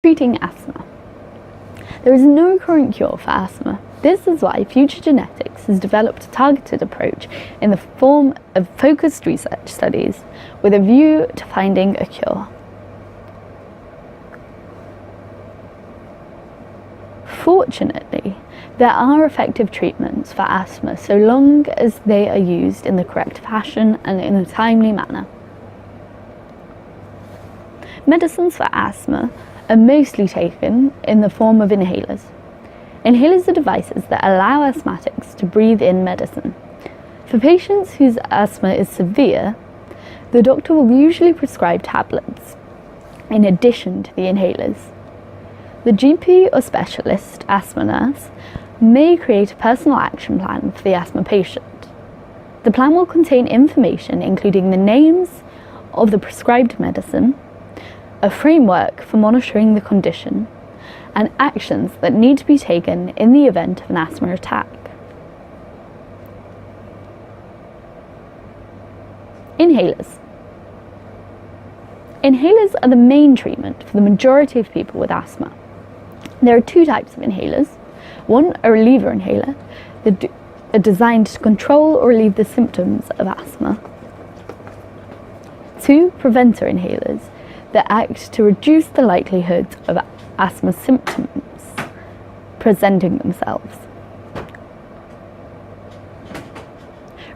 treating asthma. There is no current cure for asthma. This is why Future Genetics has developed a targeted approach in the form of focused research studies with a view to finding a cure. Fortunately, there are effective treatments for asthma so long as they are used in the correct fashion and in a timely manner. Medicines for asthma are mostly taken in the form of inhalers. Inhalers are devices that allow asthmatics to breathe in medicine. For patients whose asthma is severe, the doctor will usually prescribe tablets in addition to the inhalers. The GP or specialist asthma nurse may create a personal action plan for the asthma patient. The plan will contain information including the names of the prescribed medicine, a framework for monitoring the condition, and actions that need to be taken in the event of an asthma attack. Inhalers. Inhalers are the main treatment for the majority of people with asthma. There are two types of inhalers. One, a reliever inhaler, that are designed to control or relieve the symptoms of asthma. Two, preventer inhalers, that act to reduce the likelihood of asthma symptoms presenting themselves.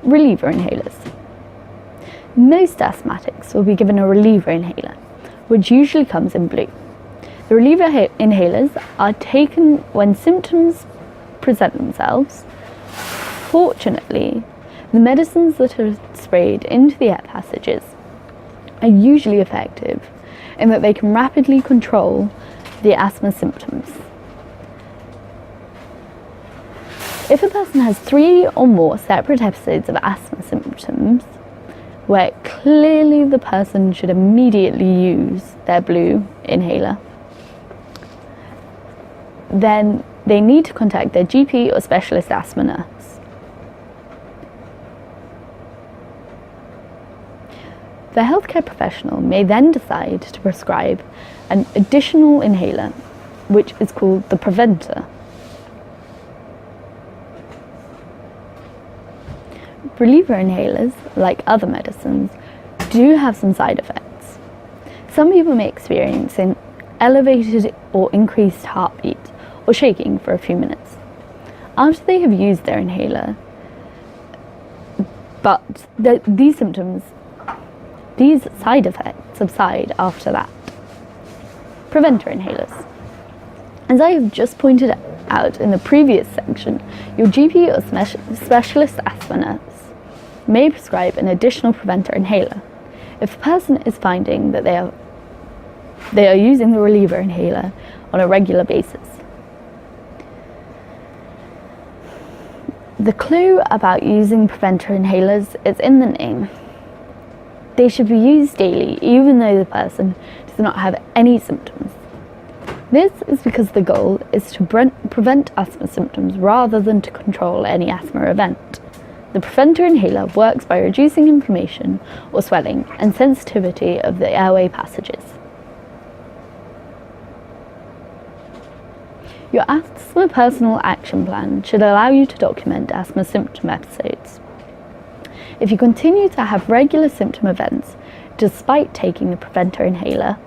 Reliever inhalers. Most asthmatics will be given a reliever inhaler, which usually comes in blue. The reliever inhalers are taken when symptoms present themselves. Fortunately, the medicines that are sprayed into the air passages are usually effective in that they can rapidly control the asthma symptoms. If a person has 3 or more separate episodes of asthma symptoms, where clearly the person should immediately use their blue inhaler, then they need to contact their GP or specialist asthma nurse. The healthcare professional may then decide to prescribe an additional inhaler, which is called the preventer. Reliever inhalers, like other medicines, do have some side effects. Some people may experience an elevated or increased heartbeat or shaking for a few minutes after they have used their inhaler, but these side effects subside after that. Preventer inhalers. As I have just pointed out in the previous section, your GP or specialist asthma nurse may prescribe an additional preventer inhaler if a person is finding that they are using the reliever inhaler on a regular basis. The clue about using preventer inhalers is in the name. They should be used daily even though the person does not have any symptoms. This is because the goal is to prevent asthma symptoms rather than to control any asthma event. The preventer inhaler works by reducing inflammation or swelling and sensitivity of the airway passages. Your asthma personal action plan should allow you to document asthma symptom episodes. If you continue to have regular symptom events despite taking the preventer inhaler,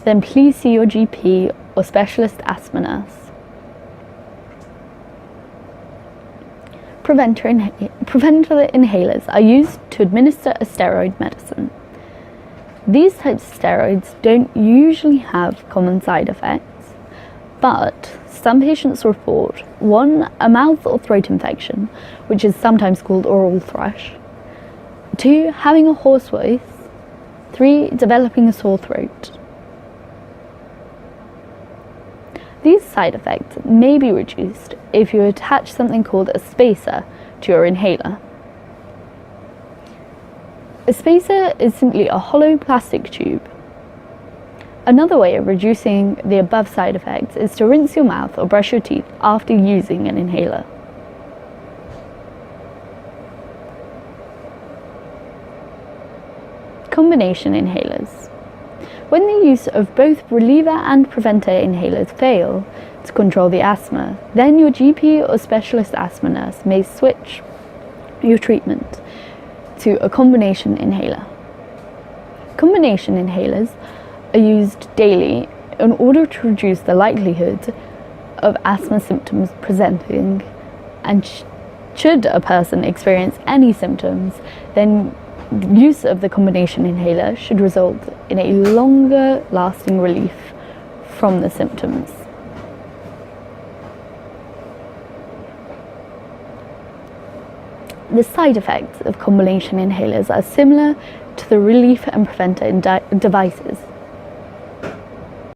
then please see your GP or specialist asthma nurse. Preventer inhalers are used to administer a steroid medicine. These types of steroids don't usually have common side effects, but some patients report 1, a mouth or throat infection, which is sometimes called oral thrush, 2, having a hoarse voice, 3, developing a sore throat. These side effects may be reduced if you attach something called a spacer to your inhaler. A spacer is simply a hollow plastic tube. Another way of reducing the above side effects is to rinse your mouth or brush your teeth after using an inhaler. Combination inhalers. When the use of both reliever and preventer inhalers fail to control the asthma, then your GP or specialist asthma nurse may switch your treatment to a combination inhaler. Combination inhalers are used daily in order to reduce the likelihood of asthma symptoms presenting, and should a person experience any symptoms, then use of the combination inhaler should result in a longer lasting relief from the symptoms. The side effects of combination inhalers are similar to the relief and preventer devices.